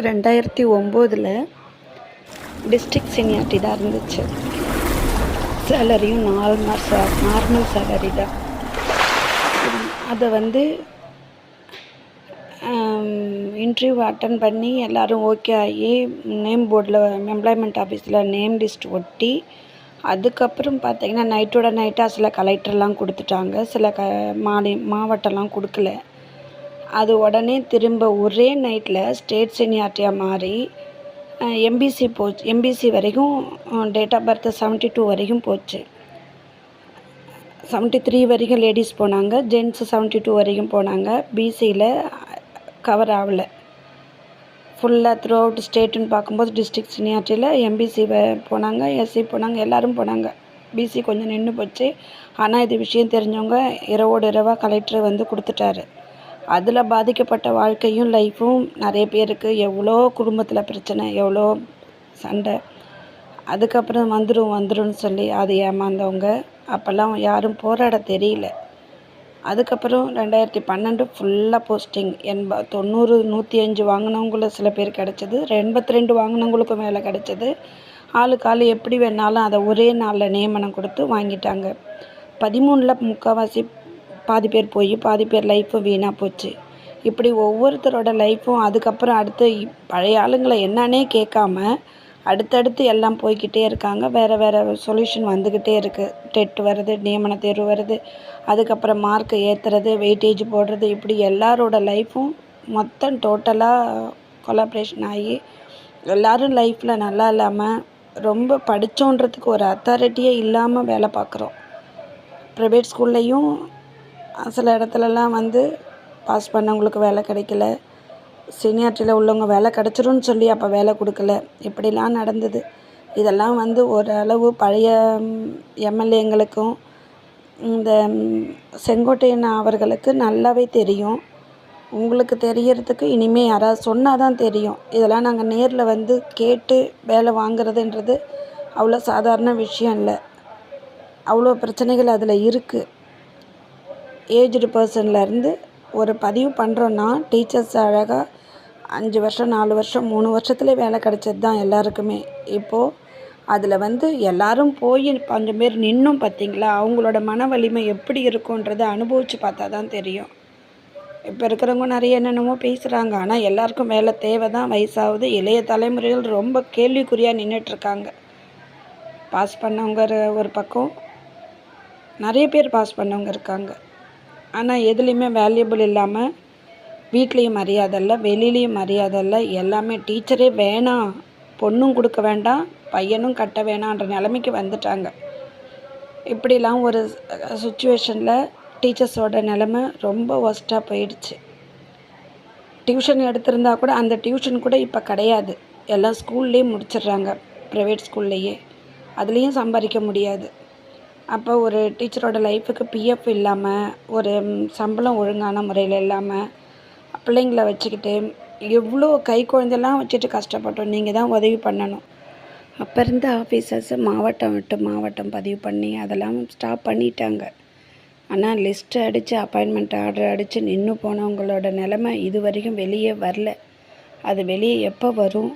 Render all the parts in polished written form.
2009 district seniority தான் இருந்துச்சு. சேலரியும் normal salary தான். அதை இன்டர்வியூ அட்டன் பண்ணி எல்லோரும் ஓகே ஆகி நேம் போர்டில் எம்ப்ளாய்மெண்ட் ஆஃபீஸில் நேம் லிஸ்ட் ஒட்டி அதுக்கப்புறம் பார்த்திங்கன்னா நைட்டோட நைட்டாக சில கலெக்டர்லாம் கொடுத்துட்டாங்க, சில மாவட்டம்லாம் கொடுக்கல. அது உடனே திரும்ப ஒரே நைட்டில் ஸ்டேட் சீனியாரிட்டியாக மாறி எம்பிசி போச்சு. எம்பிசி வரைக்கும் டேட் ஆஃப் பர்த் 72 வரைக்கும் போச்சு. 73 வரைக்கும் லேடிஸ் போனாங்க, ஜென்ட்ஸு 72 வரைக்கும் போனாங்க. பிசியில் கவர் ஆகலை ஃபுல்லாக த்ரூ அவுட் ஸ்டேட்டுன்னு பார்க்கும்போது டிஸ்ட்ரிக்ட் சீனியாரிட்டியில் எம்பிசி போனாங்க, எஸ்சி போனாங்க, எல்லோரும் போனாங்க. பிசி கொஞ்சம் நின்று போச்சு. ஆனால் இது விஷயம் தெரிஞ்சவங்க இரவோடு இரவாக கலெக்டர் கொடுத்துட்டாரு. அதில் பாதிக்கப்பட்ட வாழ்க்கையும் லைஃப்பும் நிறைய பேருக்கு, எவ்வளோ குடும்பத்தில் பிரச்சனை, எவ்வளோ சண்டை. அதுக்கப்புறம் வந்துடும் சொல்லி அது ஏமாந்தவங்க. அப்போல்லாம் யாரும் போராட தெரியல. அதுக்கப்புறம் 2012 ஃபுல்லாக போஸ்டிங் 90 105 வாங்கினவங்கள சில பேர் கிடச்சிது, 82 வாங்கினவங்களுக்கும் வேலை கிடச்சிது. ஆளுக்கு எப்படி வேணாலும் அதை ஒரே நாளில் நியமனம் கொடுத்து வாங்கிட்டாங்க. 13ல் முக்கால்வாசி பாதி பேர் போய் பாதி பேர் லைஃப்பு வீணாக போச்சு. இப்படி ஒவ்வொருத்தரோட லைஃப்பும் அதுக்கப்புறம் அடுத்து பழைய ஆளுங்களை என்னன்னே கேட்காம அடுத்தடுத்து எல்லாம் போய்கிட்டே இருக்காங்க. வேறு சொல்யூஷன் வந்துக்கிட்டே இருக்குது. டெட் வருது, நியமன தேர்வு வருது, அதுக்கப்புறம் மார்க்கு ஏற்றுறது, வெயிட்டேஜ் போடுறது, இப்படி எல்லாரோட லைஃப்பும் மொத்தம் டோட்டலாக கொலாப்ரேஷன் ஆகி எல்லோரும் லைஃப்பில் நல்லா இல்லாமல் ரொம்ப படித்தோன்றதுக்கு ஒரு அத்தாரிட்டியே இல்லாமல் வேலை பார்க்குறோம். ப்ரைவேட் ஸ்கூல்லையும் சில இடத்துலலாம் பாஸ் பண்ணவங்களுக்கு வேலை கிடைக்கல, சீனியாரிட்டியில் உள்ளவங்க வேலை கிடச்சிரும்னு சொல்லி அப்போ வேலை கொடுக்கல. இப்படிலாம் நடந்தது. இதெல்லாம் ஓரளவு பழைய எம்எல்ஏங்களுக்கும் இந்த செங்கோட்டையன் அவர்களுக்கு நல்லாவே தெரியும். உங்களுக்கு தெரியறதுக்கு இனிமேல் யாராவது சொன்னால் தான் தெரியும். இதெல்லாம் நாங்கள் நேரில் கேட்டு வேலை வாங்குறதுன்றது அவ்வளோ சாதாரண விஷயம் இல்லை. அவ்வளோ பிரச்சனைகள் அதில் இருக்குது. ஏஜ்டு பர்சன்லேருந்து ஒரு பதிவு பண்ணுறோன்னா டீச்சர்ஸ் அழகாக 5 வருஷம் 4 வருஷம் 3 வருஷத்துலேயே வேலை கிடச்சது தான் எல்லாருக்குமே. இப்போது அதில் எல்லோரும் போய் கொஞ்சம் பேர் நின்றும் பார்த்திங்களா, அவங்களோட மன வலிமை எப்படி இருக்குன்றதை அனுபவித்து பார்த்தா தான் தெரியும். இப்போ இருக்கிறவங்க நிறைய என்னென்னமோ பேசுகிறாங்க, ஆனால் எல்லாருக்கும் வேலை தேவை தான். வயசாகுது. இளைய தலைமுறைகள் ரொம்ப கேள்விக்குறியாக நின்றுட்டுருக்காங்க. பாஸ் பண்ணவங்க ஒரு பக்கம், நிறைய பேர் பாஸ் பண்ணவங்க இருக்காங்க. ஆனால் எதுலேயுமே வேல்யூபிள் இல்லாமல் வீட்லேயும் மரியாதை இல்லை, வெளியிலையும் மரியாதை இல்லை. எல்லாமே டீச்சரே வேணாம், பொண்ணும் கொடுக்க வேண்டாம், பையனும் கட்ட வேணான்ற நிலைமைக்கு வந்துட்டாங்க. இப்படிலாம் ஒரு சுச்சுவேஷனில் டீச்சர்ஸோட நிலைமை ரொம்ப ஒஸ்ட்டாக போயிடுச்சு. டியூஷன் எடுத்திருந்தா கூட அந்த டியூஷன் கூட இப்போ கிடையாது. எல்லாம் ஸ்கூல்லேயே முடிச்சிடுறாங்க, ப்ரைவேட் ஸ்கூல்லையே. அதுலேயும் சம்பாதிக்க முடியாது. அப்போ ஒரு டீச்சரோட லைஃபுக்கு பிஎஃப் இல்லாமல், ஒரு சம்பளம் ஒழுங்கான முறையில் இல்லாமல், பிள்ளைங்கள வச்சுக்கிட்டு எவ்வளோ கை குழந்தைலாம் வச்சுட்டு கஷ்டப்பட்டோம். நீங்கள் தான் உதவி பண்ணணும். அப்போ இருந்த ஆஃபீஸர்ஸு மாவட்டம் விட்டு மாவட்டம் பதிவு பண்ணி அதெல்லாம் ஸ்டாப் பண்ணிட்டாங்க. ஆனால் லிஸ்ட்டு அடித்து அப்பாயின்மெண்ட் ஆர்டர் அடித்து நின்று போனவங்களோட நிலைமை இது வரைக்கும் வெளியே வரல. அது வெளியே எப்போ வரும்?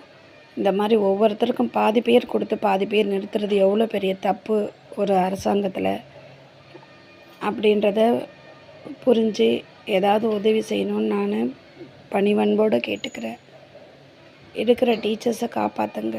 இந்த மாதிரி ஒவ்வொருத்தருக்கும் பாதி பேர் கொடுத்து பாதி பேர் நிறுத்துறது எவ்வளோ பெரிய தப்பு ஒரு அரசாங்கத்தில் அப்படின்றத புரிஞ்சு ஏதாவது உதவி செய்யணும்னு நான் பணிவன்போடு கேட்டுக்கிறேன். இருக்கிற டீச்சர்ஸை காப்பாற்றுங்க.